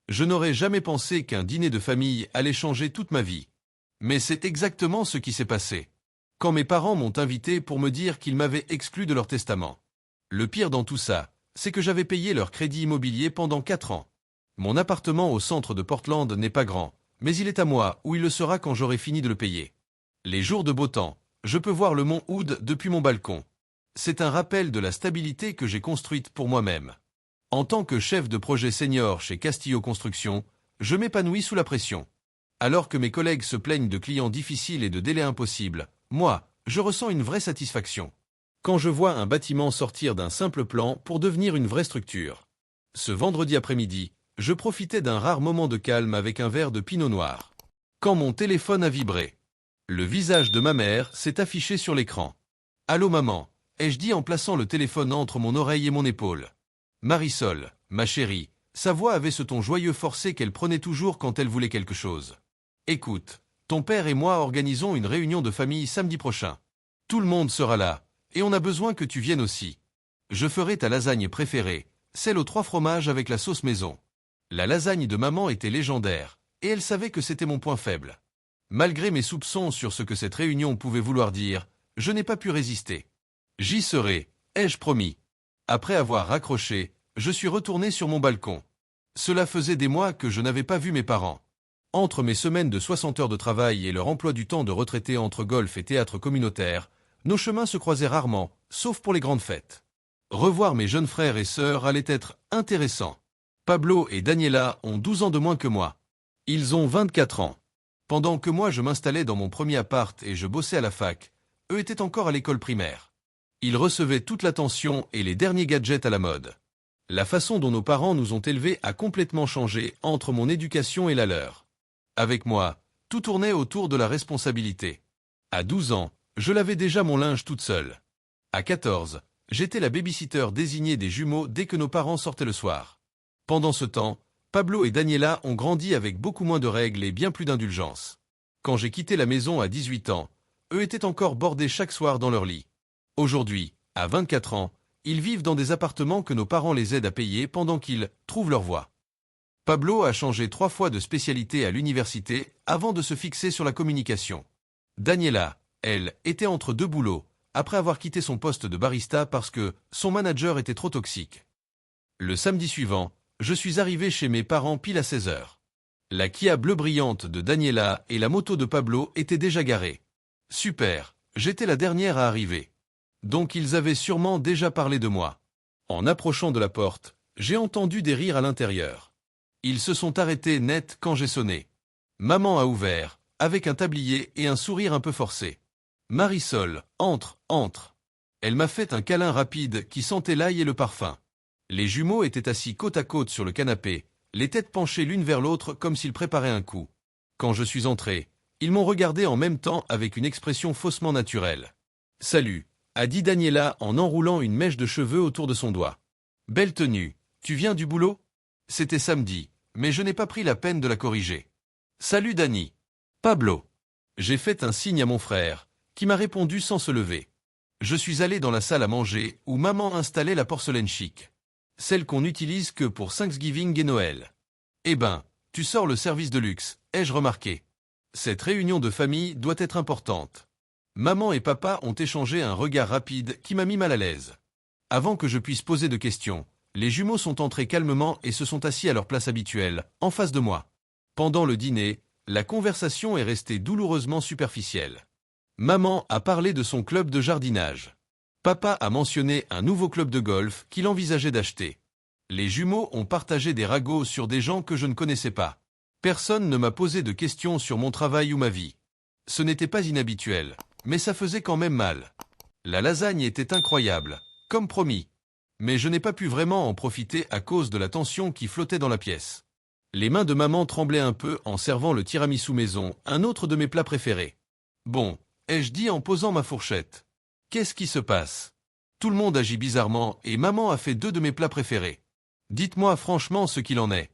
Je n'aurais jamais pensé qu'un dîner de famille allait changer toute ma vie. Mais c'est exactement ce qui s'est passé. Quand mes parents m'ont invité pour me dire qu'ils m'avaient exclu de leur testament. Le pire dans tout ça, c'est que j'avais payé leur crédit immobilier pendant 4 ans. Mon appartement au centre de Portland n'est pas grand, mais il est à moi ou il le sera quand j'aurai fini de le payer. Les jours de beau temps, je peux voir le mont Hood depuis mon balcon. C'est un rappel de la stabilité que j'ai construite pour moi-même. En tant que chef de projet senior chez Castillo Construction, je m'épanouis sous la pression. Alors que mes collègues se plaignent de clients difficiles et de délais impossibles, moi, je ressens une vraie satisfaction. Quand je vois un bâtiment sortir d'un simple plan pour devenir une vraie structure. Ce vendredi après-midi, je profitais d'un rare moment de calme avec un verre de pinot noir. Quand mon téléphone a vibré. Le visage de ma mère s'est affiché sur l'écran. « Allô maman », ai-je dit en plaçant le téléphone entre mon oreille et mon épaule. Marisol, ma chérie, sa voix avait ce ton joyeux forcé qu'elle prenait toujours quand elle voulait quelque chose. Écoute, ton père et moi organisons une réunion de famille samedi prochain. Tout le monde sera là, et on a besoin que tu viennes aussi. Je ferai ta lasagne préférée, celle aux 3 fromages avec la sauce maison. La lasagne de maman était légendaire, et elle savait que c'était mon point faible. Malgré mes soupçons sur ce que cette réunion pouvait vouloir dire, je n'ai pas pu résister. J'y serai, ai-je promis. Après avoir raccroché, je suis retourné sur mon balcon. Cela faisait des mois que je n'avais pas vu mes parents. Entre mes semaines de 60 heures de travail et leur emploi du temps de retraité entre golf et théâtre communautaire, nos chemins se croisaient rarement, sauf pour les grandes fêtes. Revoir mes jeunes frères et sœurs allait être intéressant. Pablo et Daniela ont 12 ans de moins que moi. Ils ont 24 ans. Pendant que moi je m'installais dans mon premier appart et je bossais à la fac, eux étaient encore à l'école primaire. Ils recevaient toute l'attention et les derniers gadgets à la mode. La façon dont nos parents nous ont élevés a complètement changé entre mon éducation et la leur. Avec moi, tout tournait autour de la responsabilité. À 12 ans, je lavais déjà mon linge toute seule. À 14, j'étais la babysitter désignée des jumeaux dès que nos parents sortaient le soir. Pendant ce temps, Pablo et Daniela ont grandi avec beaucoup moins de règles et bien plus d'indulgence. Quand j'ai quitté la maison à 18 ans, eux étaient encore bordés chaque soir dans leur lit. Aujourd'hui, à 24 ans, ils vivent dans des appartements que nos parents les aident à payer pendant qu'ils trouvent leur voie. Pablo a changé 3 fois de spécialité à l'université avant de se fixer sur la communication. Daniela, elle, était entre 2 boulots, après avoir quitté son poste de barista parce que son manager était trop toxique. Le samedi suivant, je suis arrivé chez mes parents pile à 16 heures. La Kia bleue brillante de Daniela et la moto de Pablo étaient déjà garées. Super, j'étais la dernière à arriver. Donc ils avaient sûrement déjà parlé de moi. En approchant de la porte, j'ai entendu des rires à l'intérieur. Ils se sont arrêtés net quand j'ai sonné. Maman a ouvert, avec un tablier et un sourire un peu forcé. Marisol, entre, entre. Elle m'a fait un câlin rapide qui sentait l'ail et le parfum. Les jumeaux étaient assis côte à côte sur le canapé, les têtes penchées l'une vers l'autre comme s'ils préparaient un coup. Quand je suis entré, ils m'ont regardé en même temps avec une expression faussement naturelle. « Salut », a dit Daniela en enroulant une mèche de cheveux autour de son doigt. « Belle tenue, tu viens du boulot ?» C'était samedi, mais je n'ai pas pris la peine de la corriger. « Salut Dani. »« Pablo. » J'ai fait un signe à mon frère, qui m'a répondu sans se lever. Je suis allé dans la salle à manger où maman installait la porcelaine chic. Celle qu'on n'utilise que pour Thanksgiving et Noël. Eh ben, tu sors le service de luxe, ai-je remarqué. Cette réunion de famille doit être importante. Maman et papa ont échangé un regard rapide qui m'a mis mal à l'aise. Avant que je puisse poser de questions, les jumeaux sont entrés calmement et se sont assis à leur place habituelle, en face de moi. Pendant le dîner, la conversation est restée douloureusement superficielle. Maman a parlé de son club de jardinage. Papa a mentionné un nouveau club de golf qu'il envisageait d'acheter. Les jumeaux ont partagé des ragots sur des gens que je ne connaissais pas. Personne ne m'a posé de questions sur mon travail ou ma vie. Ce n'était pas inhabituel, mais ça faisait quand même mal. La lasagne était incroyable, comme promis. Mais je n'ai pas pu vraiment en profiter à cause de la tension qui flottait dans la pièce. Les mains de maman tremblaient un peu en servant le tiramisu maison, un autre de mes plats préférés. Bon, ai-je dit en posant ma fourchette. Qu'est-ce qui se passe? Tout le monde agit bizarrement et maman a fait 2 de mes plats préférés. Dites-moi franchement ce qu'il en est.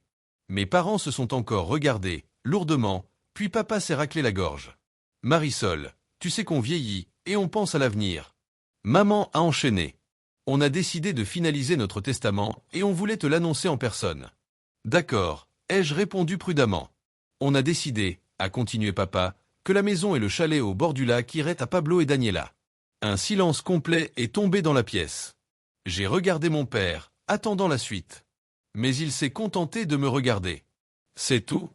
Mes parents se sont encore regardés, lourdement, puis papa s'est raclé la gorge. Marisol, tu sais qu'on vieillit, et on pense à l'avenir. Maman a enchaîné. On a décidé de finaliser notre testament et on voulait te l'annoncer en personne. D'accord, ai-je répondu prudemment. On a décidé, a continué papa, que la maison et le chalet au bord du lac iraient à Pablo et Daniela. Un silence complet est tombé dans la pièce. J'ai regardé mon père, attendant la suite. Mais il s'est contenté de me regarder. C'est tout?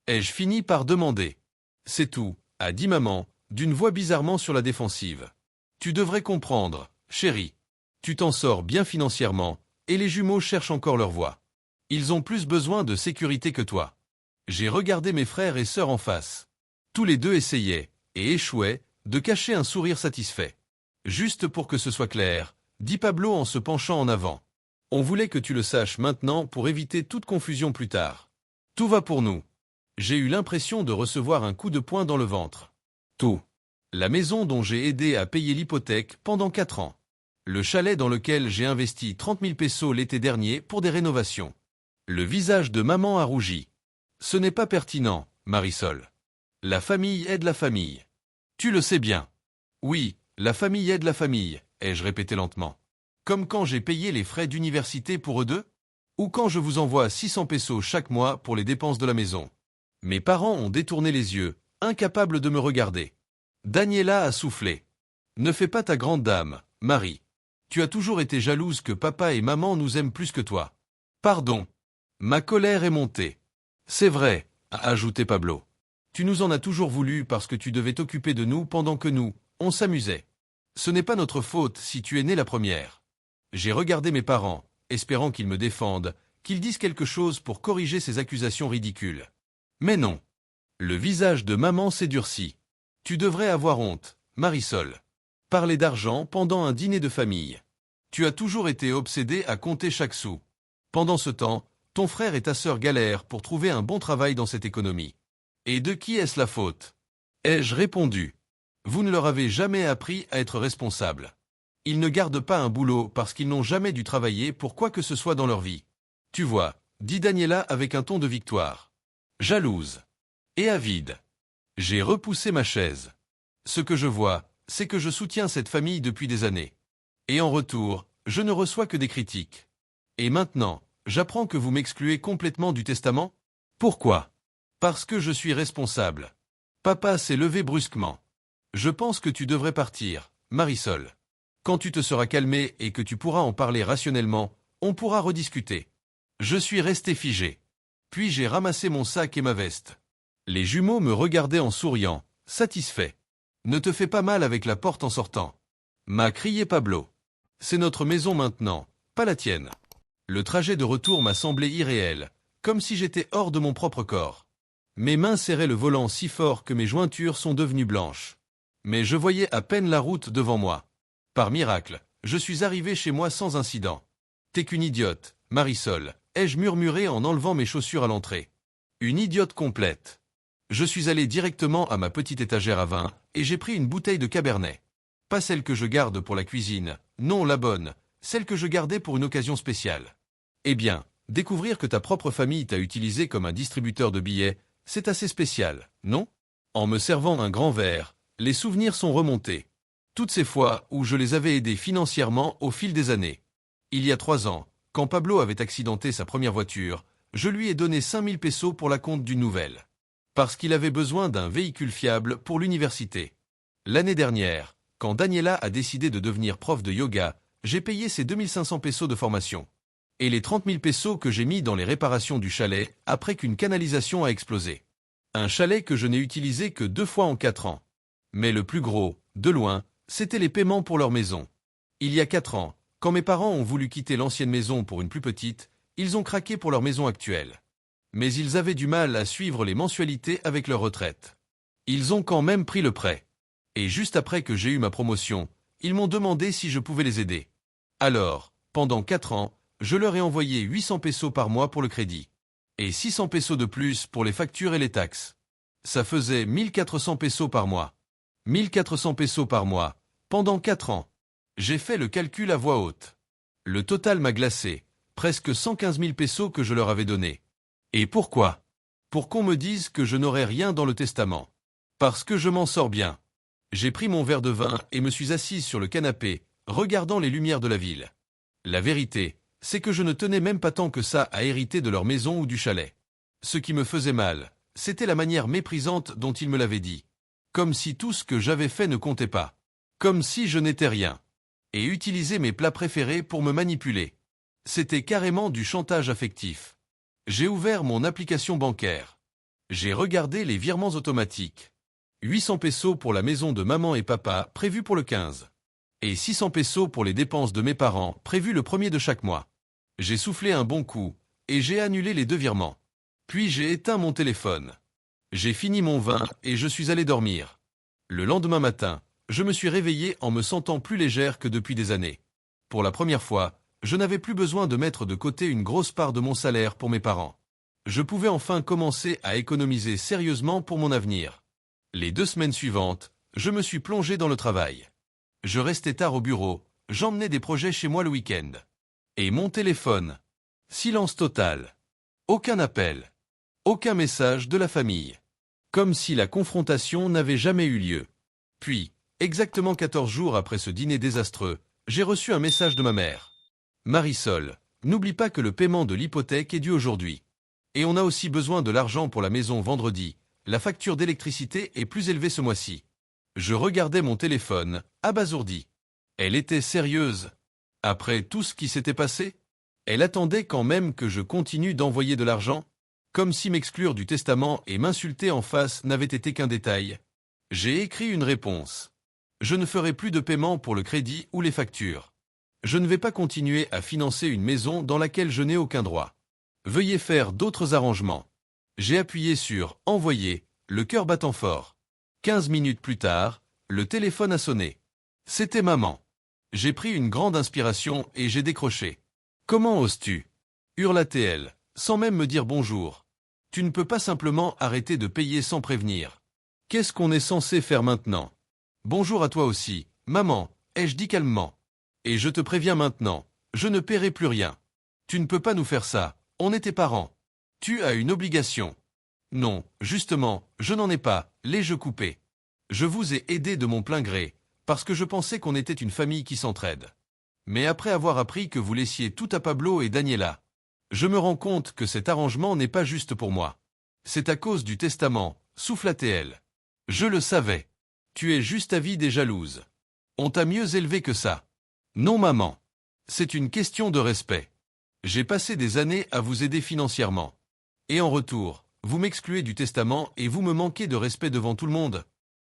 Ai-je fini par demander. C'est tout, a dit maman, d'une voix bizarrement sur la défensive. Tu devrais comprendre, chérie. Tu t'en sors bien financièrement, et les jumeaux cherchent encore leur voie. Ils ont plus besoin de sécurité que toi. J'ai regardé mes frères et sœurs en face. Tous les deux essayaient, et échouaient, de cacher un sourire satisfait. Juste pour que ce soit clair, dit Pablo en se penchant en avant. On voulait que tu le saches maintenant pour éviter toute confusion plus tard. Tout va pour nous. J'ai eu l'impression de recevoir un coup de poing dans le ventre. Tout. La maison dont j'ai aidé à payer l'hypothèque pendant 4 ans. Le chalet dans lequel j'ai investi 30 000 pesos l'été dernier pour des rénovations. Le visage de maman a rougi. Ce n'est pas pertinent, Marisol. La famille aide la famille. Tu le sais bien. Oui, la famille aide la famille, ai-je répété lentement. Comme quand j'ai payé les frais d'université pour eux deux? Ou quand je vous envoie 600 pesos chaque mois pour les dépenses de la maison? Mes parents ont détourné les yeux, incapables de me regarder. Daniela a soufflé. Ne fais pas ta grande dame, Marie. Tu as toujours été jalouse que papa et maman nous aiment plus que toi. Pardon. Ma colère est montée. C'est vrai, a ajouté Pablo. Tu nous en as toujours voulu parce que tu devais t'occuper de nous pendant que nous, on s'amusait. Ce n'est pas notre faute si tu es née la première. J'ai regardé mes parents, espérant qu'ils me défendent, qu'ils disent quelque chose pour corriger ces accusations ridicules. Mais non. Le visage de maman s'est durci. Tu devrais avoir honte, Marisol. Parler d'argent pendant un dîner de famille. Tu as toujours été obsédée à compter chaque sou. Pendant ce temps, ton frère et ta sœur galèrent pour trouver un bon travail dans cette économie. Et de qui est-ce la faute? Ai-je répondu. Vous ne leur avez jamais appris à être responsables. Ils ne gardent pas un boulot parce qu'ils n'ont jamais dû travailler pour quoi que ce soit dans leur vie. Tu vois, dit Daniela avec un ton de victoire. Jalouse. Et avide. J'ai repoussé ma chaise. Ce que je vois, c'est que je soutiens cette famille depuis des années. Et en retour, je ne reçois que des critiques. Et maintenant, j'apprends que vous m'excluez complètement du testament? Pourquoi? Parce que je suis responsable. Papa s'est levé brusquement. Je pense que tu devrais partir, Marisol. Quand tu te seras calmé et que tu pourras en parler rationnellement, on pourra rediscuter. Je suis resté figé. Puis j'ai ramassé mon sac et ma veste. Les jumeaux me regardaient en souriant, satisfaits. Ne te fais pas mal avec la porte en sortant. M'a crié Pablo. C'est notre maison maintenant, pas la tienne. Le trajet de retour m'a semblé irréel, comme si j'étais hors de mon propre corps. Mes mains serraient le volant si fort que mes jointures sont devenues blanches. Mais je voyais à peine la route devant moi. Par miracle, je suis arrivé chez moi sans incident. T'es qu'une idiote, Marisol, ai-je murmuré en enlevant mes chaussures à l'entrée. Une idiote complète. Je suis allé directement à ma petite étagère à vin, et j'ai pris une bouteille de Cabernet. Pas celle que je garde pour la cuisine, non la bonne, celle que je gardais pour une occasion spéciale. Eh bien, découvrir que ta propre famille t'a utilisé comme un distributeur de billets, c'est assez spécial, non? En me servant un grand verre, les souvenirs sont remontés. Toutes ces fois où je les avais aidés financièrement au fil des années. Il y a 3 ans, quand Pablo avait accidenté sa première voiture, je lui ai donné 5000 pesos pour la compte d'une nouvelle. Parce qu'il avait besoin d'un véhicule fiable pour l'université. L'année dernière, quand Daniela a décidé de devenir prof de yoga, j'ai payé ses 2500 pesos de formation. Et les 30 000 pesos que j'ai mis dans les réparations du chalet après qu'une canalisation a explosé. Un chalet que je n'ai utilisé que 2 fois en 4 ans. Mais le plus gros, de loin, c'était les paiements pour leur maison. Il y a 4 ans, quand mes parents ont voulu quitter l'ancienne maison pour une plus petite, ils ont craqué pour leur maison actuelle. Mais ils avaient du mal à suivre les mensualités avec leur retraite. Ils ont quand même pris le prêt. Et juste après que j'ai eu ma promotion, ils m'ont demandé si je pouvais les aider. Alors, pendant 4 ans, je leur ai envoyé 800 pesos par mois pour le crédit. Et 600 pesos de plus pour les factures et les taxes. Ça faisait 1400 pesos par mois. 1400 pesos par mois, pendant 4 ans. J'ai fait le calcul à voix haute. Le total m'a glacé, presque 115 000 pesos que je leur avais donnés. Et pourquoi? Pour qu'on me dise que je n'aurai rien dans le testament. Parce que je m'en sors bien. J'ai pris mon verre de vin et me suis assise sur le canapé, regardant les lumières de la ville. La vérité, c'est que je ne tenais même pas tant que ça à hériter de leur maison ou du chalet. Ce qui me faisait mal, c'était la manière méprisante dont il me l'avait dit. Comme si tout ce que j'avais fait ne comptait pas. Comme si je n'étais rien. Et utiliser mes plats préférés pour me manipuler. C'était carrément du chantage affectif. J'ai ouvert mon application bancaire. J'ai regardé les virements automatiques. 800 pesos pour la maison de maman et papa, prévus pour le 15. Et 600 pesos pour les dépenses de mes parents, prévues le 1er de chaque mois. J'ai soufflé un bon coup, et j'ai annulé les 2 virements. Puis j'ai éteint mon téléphone. J'ai fini mon vin et je suis allé dormir. Le lendemain matin, je me suis réveillé en me sentant plus légère que depuis des années. Pour la première fois, je n'avais plus besoin de mettre de côté une grosse part de mon salaire pour mes parents. Je pouvais enfin commencer à économiser sérieusement pour mon avenir. Les 2 semaines suivantes, je me suis plongé dans le travail. Je restais tard au bureau, j'emmenais des projets chez moi le week-end. Et mon téléphone. Silence total. Aucun appel. Aucun message de la famille. Comme si la confrontation n'avait jamais eu lieu. Puis, exactement 14 jours après ce dîner désastreux, j'ai reçu un message de ma mère. Marisol, n'oublie pas que le paiement de l'hypothèque est dû aujourd'hui. Et on a aussi besoin de l'argent pour la maison vendredi. La facture d'électricité est plus élevée ce mois-ci. Je regardais mon téléphone, abasourdi. Elle était sérieuse. Après tout ce qui s'était passé, elle attendait quand même que je continue d'envoyer de l'argent, comme si m'exclure du testament et m'insulter en face n'avait été qu'un détail. J'ai écrit une réponse. Je ne ferai plus de paiement pour le crédit ou les factures. Je ne vais pas continuer à financer une maison dans laquelle je n'ai aucun droit. Veuillez faire d'autres arrangements. J'ai appuyé sur « Envoyer », le cœur battant fort. 15 minutes plus tard, le téléphone a sonné. C'était maman. J'ai pris une grande inspiration et j'ai décroché. « Comment oses-tu » hurla-t-elle, sans même me dire bonjour. « Tu ne peux pas simplement arrêter de payer sans prévenir. Qu'est-ce qu'on est censé faire maintenant ?»« Bonjour à toi aussi, maman, ai-je dit calmement. Et je te préviens maintenant, je ne paierai plus rien. Tu ne peux pas nous faire ça, on est tes parents. Tu as une obligation. » Non, justement, je n'en ai pas, l'ai-je coupé. Je vous ai aidé de mon plein gré, parce que je pensais qu'on était une famille qui s'entraide. Mais après avoir appris que vous laissiez tout à Pablo et Daniela, je me rends compte que cet arrangement n'est pas juste pour moi. C'est à cause du testament, souffla-t-elle. Je le savais. Tu es juste avide et jalouse. On t'a mieux élevé que ça. Non maman. C'est une question de respect. J'ai passé des années à vous aider financièrement. Et en retour, vous m'excluez du testament et vous me manquez de respect devant tout le monde.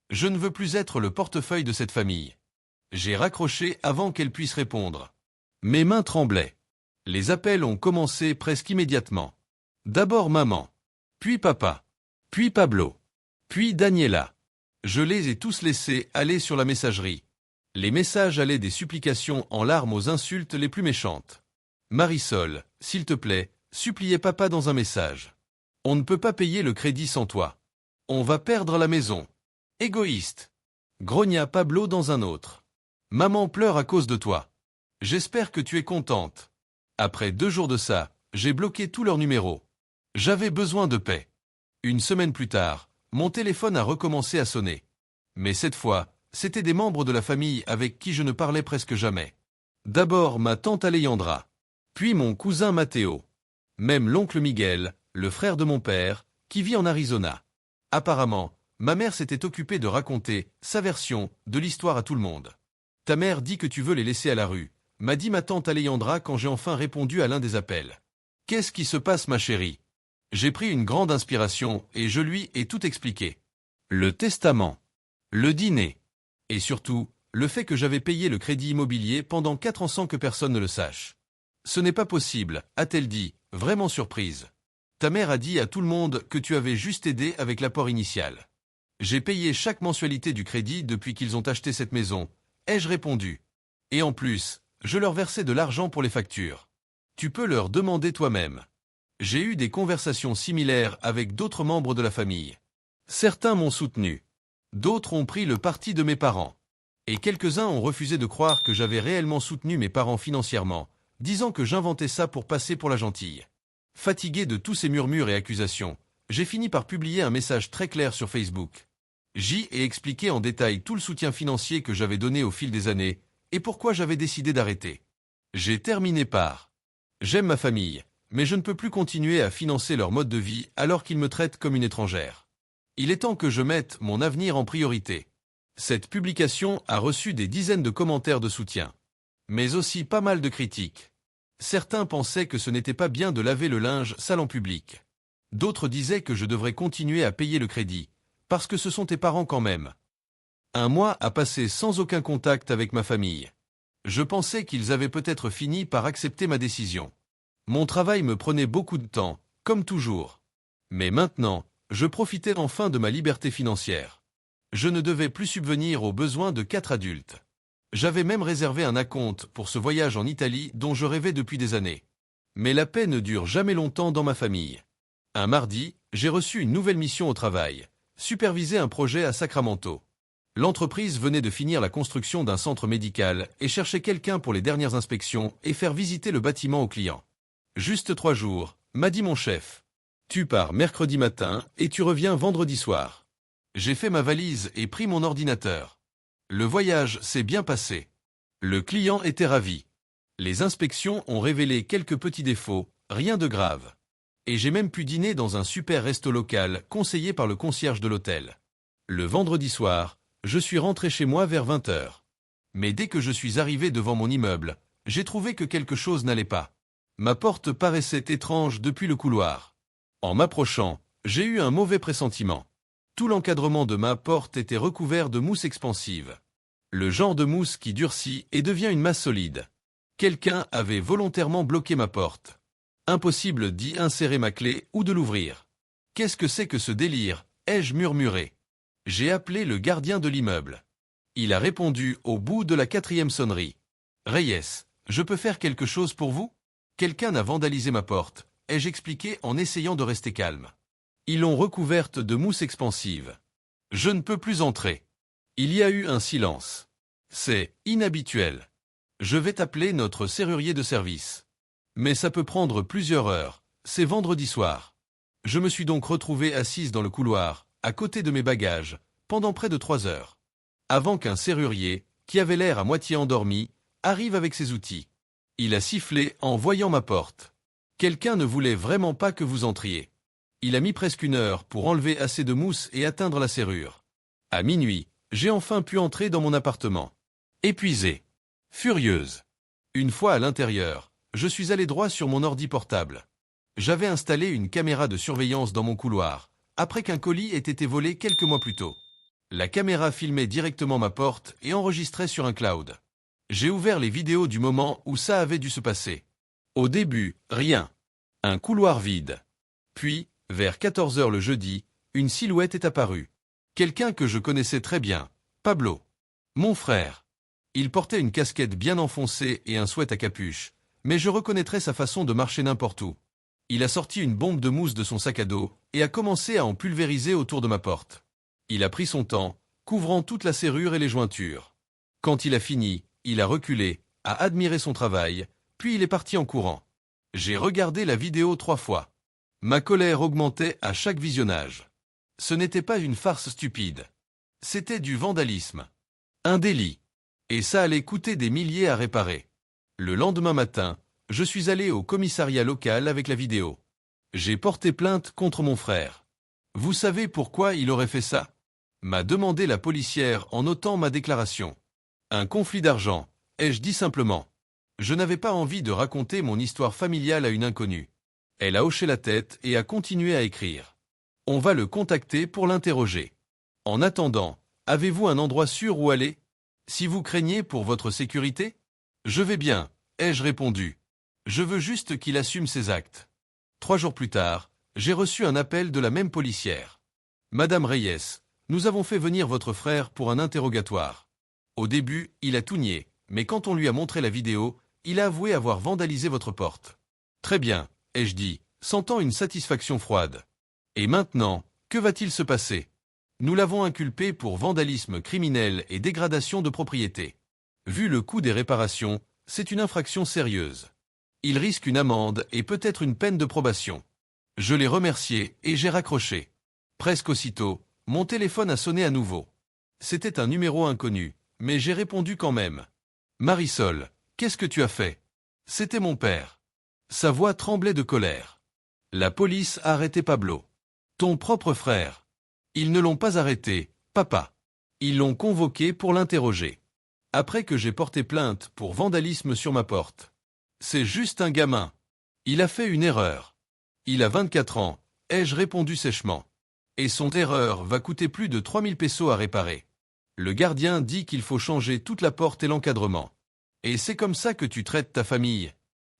Je ne veux plus être le portefeuille de cette famille. J'ai raccroché avant qu'elle puisse répondre. Mes mains tremblaient. Les appels ont commencé presque immédiatement. D'abord maman, puis papa, puis Pablo, puis Daniela. Je les ai tous laissés aller sur la messagerie. Les messages allaient des supplications en larmes aux insultes les plus méchantes. Marisol, s'il te plaît, suppliait papa dans un message. On ne peut pas payer le crédit sans toi. On va perdre la maison. Égoïste. Grogna Pablo dans un autre. Maman pleure à cause de toi. J'espère que tu es contente. Après 2 jours de ça, j'ai bloqué tous leurs numéros. J'avais besoin de paix. Une semaine plus tard, mon téléphone a recommencé à sonner. Mais cette fois, c'étaient des membres de la famille avec qui je ne parlais presque jamais. D'abord ma tante Alejandra. Puis mon cousin Matteo. Même l'oncle Miguel, le frère de mon père, qui vit en Arizona. Apparemment, ma mère s'était occupée de raconter sa version de l'histoire à tout le monde. Ta mère dit que tu veux les laisser à la rue, m'a dit ma tante Alejandra quand j'ai enfin répondu à l'un des appels. Qu'est-ce qui se passe ma chérie? J'ai pris une grande inspiration et je lui ai tout expliqué. Le testament, le dîner, et surtout, le fait que j'avais payé le crédit immobilier pendant 4 ans sans que personne ne le sache. Ce n'est pas possible, a-t-elle dit, vraiment surprise. Ta mère a dit à tout le monde que tu avais juste aidé avec l'apport initial. J'ai payé chaque mensualité du crédit depuis qu'ils ont acheté cette maison, ai-je répondu. Et en plus, je leur versais de l'argent pour les factures. Tu peux leur demander toi-même. J'ai eu des conversations similaires avec d'autres membres de la famille. Certains m'ont soutenu. D'autres ont pris le parti de mes parents. Et quelques-uns ont refusé de croire que j'avais réellement soutenu mes parents financièrement, disant que j'inventais ça pour passer pour la gentille. Fatigué de tous ces murmures et accusations, j'ai fini par publier un message très clair sur Facebook. J'y ai expliqué en détail tout le soutien financier que j'avais donné au fil des années et pourquoi j'avais décidé d'arrêter. J'ai terminé par « J'aime ma famille, mais je ne peux plus continuer à financer leur mode de vie alors qu'ils me traitent comme une étrangère. Il est temps que je mette mon avenir en priorité. Cette publication a reçu des dizaines de commentaires de soutien, mais aussi pas mal de critiques. Certains pensaient que ce n'était pas bien de laver le linge sale en public. D'autres disaient que je devrais continuer à payer le crédit, parce que ce sont tes parents quand même. Un mois a passé sans aucun contact avec ma famille. Je pensais qu'ils avaient peut-être fini par accepter ma décision. Mon travail me prenait beaucoup de temps, comme toujours. Mais maintenant, je profitais enfin de ma liberté financière. Je ne devais plus subvenir aux besoins de 4 adultes. J'avais même réservé un acompte pour ce voyage en Italie dont je rêvais depuis des années. Mais la paix ne dure jamais longtemps dans ma famille. Un mardi, j'ai reçu une nouvelle mission au travail, superviser un projet à Sacramento. L'entreprise venait de finir la construction d'un centre médical et cherchait quelqu'un pour les dernières inspections et faire visiter le bâtiment aux clients. Juste 3 jours, m'a dit mon chef. Tu pars mercredi matin et tu reviens vendredi soir. J'ai fait ma valise et pris mon ordinateur. Le voyage s'est bien passé. Le client était ravi. Les inspections ont révélé quelques petits défauts, rien de grave. Et j'ai même pu dîner dans un super resto local conseillé par le concierge de l'hôtel. Le vendredi soir, je suis rentré chez moi vers 20 h. Mais dès que je suis arrivé devant mon immeuble, j'ai trouvé que quelque chose n'allait pas. Ma porte paraissait étrange depuis le couloir. En m'approchant, j'ai eu un mauvais pressentiment. Tout l'encadrement de ma porte était recouvert de mousse expansive. Le genre de mousse qui durcit et devient une masse solide. Quelqu'un avait volontairement bloqué ma porte. Impossible d'y insérer ma clé ou de l'ouvrir. Qu'est-ce que c'est que ce délire, ai-je murmuré. J'ai appelé le gardien de l'immeuble. Il a répondu au bout de la 4e sonnerie. Reyes, je peux faire quelque chose pour vous? Quelqu'un a vandalisé ma porte, ai-je expliqué en essayant de rester calme. Ils l'ont recouverte de mousse expansive. Je ne peux plus entrer. Il y a eu un silence. C'est inhabituel. Je vais t'appeler notre serrurier de service. Mais ça peut prendre plusieurs heures, c'est vendredi soir. Je me suis donc retrouvée assise dans le couloir, à côté de mes bagages, pendant près de 3 heures. Avant qu'un serrurier, qui avait l'air à moitié endormi, arrive avec ses outils. Il a sifflé en voyant ma porte. Quelqu'un ne voulait vraiment pas que vous entriez. Il a mis presque 1 heure pour enlever assez de mousse et atteindre la serrure. À minuit, j'ai enfin pu entrer dans mon appartement. Épuisée. Furieuse. Une fois à l'intérieur, je suis allé droit sur mon ordi portable. J'avais installé une caméra de surveillance dans mon couloir, après qu'un colis ait été volé quelques mois plus tôt. La caméra filmait directement ma porte et enregistrait sur un cloud. J'ai ouvert les vidéos du moment où ça avait dû se passer. Au début, rien. Un couloir vide. Puis, vers 14 h le jeudi, une silhouette est apparue. Quelqu'un que je connaissais très bien, Pablo. Mon frère. Il portait une casquette bien enfoncée et un sweat à capuche, mais je reconnaîtrais sa façon de marcher n'importe où. Il a sorti une bombe de mousse de son sac à dos et a commencé à en pulvériser autour de ma porte. Il a pris son temps, couvrant toute la serrure et les jointures. Quand il a fini, il a reculé, a admiré son travail, puis il est parti en courant. J'ai regardé la vidéo 3 fois. Ma colère augmentait à chaque visionnage. Ce n'était pas une farce stupide. C'était du vandalisme. Un délit. Et ça allait coûter des milliers à réparer. Le lendemain matin, je suis allé au commissariat local avec la vidéo. J'ai porté plainte contre mon frère. Vous savez pourquoi il aurait fait ça? M'a demandé la policière en notant ma déclaration. Un conflit d'argent, ai-je dit simplement. Je n'avais pas envie de raconter mon histoire familiale à une inconnue. Elle a hoché la tête et a continué à écrire. On va le contacter pour l'interroger. En attendant, avez-vous un endroit sûr où aller? Si vous craignez pour votre sécurité? Je vais bien, ai-je répondu. Je veux juste qu'il assume ses actes. 3 jours plus tard, j'ai reçu un appel de la même policière. Madame Reyes, nous avons fait venir votre frère pour un interrogatoire. Au début, il a tout nié, mais quand on lui a montré la vidéo, il a avoué avoir vandalisé votre porte. Très bien, ai-je dit, sentant une satisfaction froide. Et maintenant, que va-t-il se passer? Nous l'avons inculpé pour vandalisme criminel et dégradation de propriété. Vu le coût des réparations, c'est une infraction sérieuse. Il risque une amende et peut-être une peine de probation. Je l'ai remercié et j'ai raccroché. Presque aussitôt, mon téléphone a sonné à nouveau. C'était un numéro inconnu, mais j'ai répondu quand même. Marisol, qu'est-ce que tu as fait? C'était mon père. Sa voix tremblait de colère. La police a arrêté Pablo. Ton propre frère. Ils ne l'ont pas arrêté, papa. Ils l'ont convoqué pour l'interroger. Après que j'ai porté plainte pour vandalisme sur ma porte. C'est juste un gamin. Il a fait une erreur. Il a 24 ans, ai-je répondu sèchement. Et son erreur va coûter plus de 3000 pesos à réparer. Le gardien dit qu'il faut changer toute la porte et l'encadrement. Et c'est comme ça que tu traites ta famille.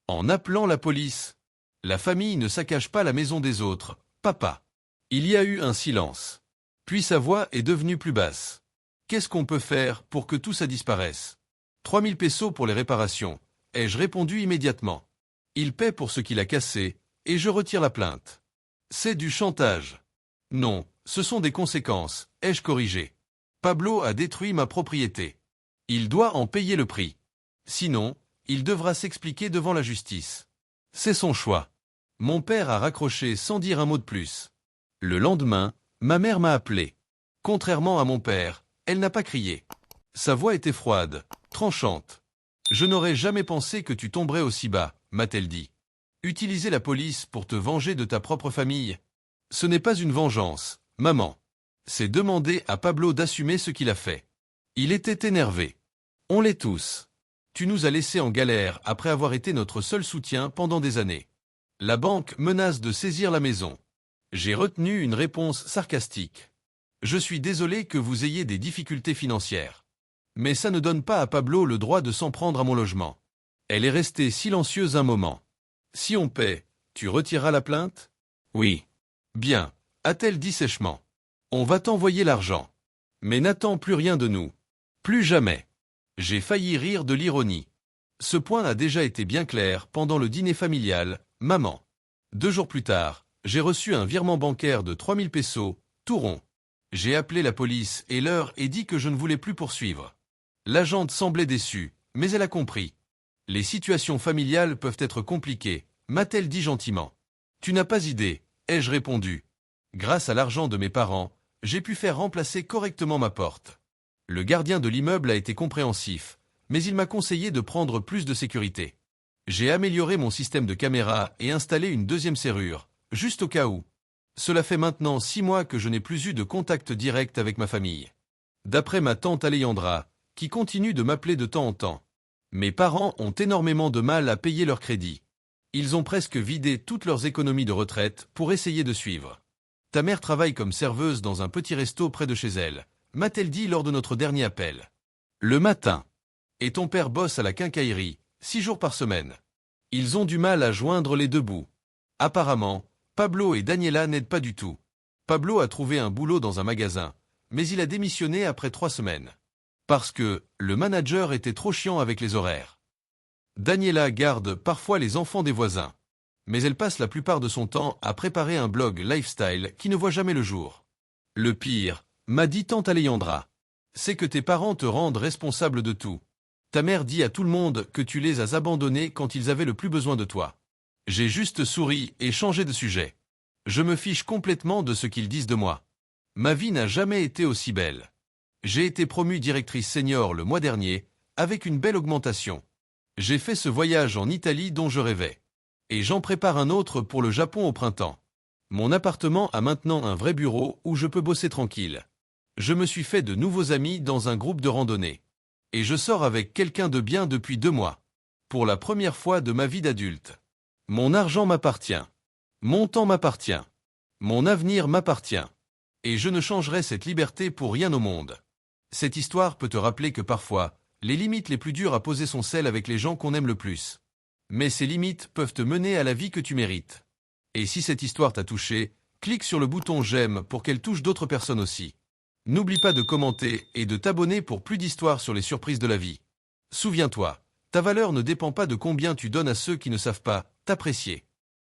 En appelant la police. La famille ne saccage pas la maison des autres, papa. Il y a eu un silence. Puis sa voix est devenue plus basse. Qu'est-ce qu'on peut faire pour que tout ça disparaisse? 3000 pesos pour les réparations, ai-je répondu immédiatement. Il paie pour ce qu'il a cassé, et je retire la plainte. C'est du chantage. Non, ce sont des conséquences, ai-je corrigé. Pablo a détruit ma propriété. Il doit en payer le prix. Sinon, il devra s'expliquer devant la justice. C'est son choix. Mon père a raccroché sans dire un mot de plus. Le lendemain, ma mère m'a appelé. Contrairement à mon père, elle n'a pas crié. Sa voix était froide, tranchante. Je n'aurais jamais pensé que tu tomberais aussi bas, m'a-t-elle dit. Utiliser la police pour te venger de ta propre famille. Ce n'est pas une vengeance, maman. C'est demander à Pablo d'assumer ce qu'il a fait. Il était énervé. On l'est tous. Tu nous as laissés en galère après avoir été notre seul soutien pendant des années. La banque menace de saisir la maison. J'ai retenu une réponse sarcastique. Je suis désolé que vous ayez des difficultés financières. Mais ça ne donne pas à Pablo le droit de s'en prendre à mon logement. Elle est restée silencieuse un moment. Si on paie, tu retireras la plainte? Oui. Bien, a-t-elle dit sèchement. On va t'envoyer l'argent. Mais n'attends plus rien de nous. Plus jamais. J'ai failli rire de l'ironie. Ce point a déjà été bien clair pendant le dîner familial, maman. 2 jours plus tard, j'ai reçu un virement bancaire de 3000 pesos, tout rond. J'ai appelé la police et leur ai dit que je ne voulais plus poursuivre. L'agente semblait déçue, mais elle a compris. Les situations familiales peuvent être compliquées, m'a-t-elle dit gentiment. Tu n'as pas idée, ai-je répondu. Grâce à l'argent de mes parents, j'ai pu faire remplacer correctement ma porte. Le gardien de l'immeuble a été compréhensif, mais il m'a conseillé de prendre plus de sécurité. J'ai amélioré mon système de caméra et installé une 2e serrure, juste au cas où. Cela fait maintenant 6 mois que je n'ai plus eu de contact direct avec ma famille. D'après ma tante Alejandra, qui continue de m'appeler de temps en temps. Mes parents ont énormément de mal à payer leur crédit. Ils ont presque vidé toutes leurs économies de retraite pour essayer de suivre. Ta mère travaille comme serveuse dans un petit resto près de chez elle, m'a-t-elle dit lors de notre dernier appel. Le matin. Et ton père bosse à la quincaillerie, 6 jours par semaine. Ils ont du mal à joindre les 2 bouts. Apparemment, Pablo et Daniela n'aident pas du tout. Pablo a trouvé un boulot dans un magasin, mais il a démissionné après 3 semaines. Parce que le manager était trop chiant avec les horaires. Daniela garde parfois les enfants des voisins. Mais elle passe la plupart de son temps à préparer un blog lifestyle qui ne voit jamais le jour. Le pire, m'a dit tante Alejandra, c'est que tes parents te rendent responsable de tout. Ta mère dit à tout le monde que tu les as abandonnés quand ils avaient le plus besoin de toi. J'ai juste souri et changé de sujet. Je me fiche complètement de ce qu'ils disent de moi. Ma vie n'a jamais été aussi belle. J'ai été promue directrice senior le mois dernier, avec une belle augmentation. J'ai fait ce voyage en Italie dont je rêvais. Et j'en prépare un autre pour le Japon au printemps. Mon appartement a maintenant un vrai bureau où je peux bosser tranquille. Je me suis fait de nouveaux amis dans un groupe de randonnée. Et je sors avec quelqu'un de bien depuis 2 mois. Pour la première fois de ma vie d'adulte. Mon argent m'appartient. Mon temps m'appartient. Mon avenir m'appartient. Et je ne changerai cette liberté pour rien au monde. Cette histoire peut te rappeler que parfois, les limites les plus dures à poser sont celles avec les gens qu'on aime le plus. Mais ces limites peuvent te mener à la vie que tu mérites. Et si cette histoire t'a touché, clique sur le bouton j'aime pour qu'elle touche d'autres personnes aussi. N'oublie pas de commenter et de t'abonner pour plus d'histoires sur les surprises de la vie. Souviens-toi, ta valeur ne dépend pas de combien tu donnes à ceux qui ne savent pas t'apprécier.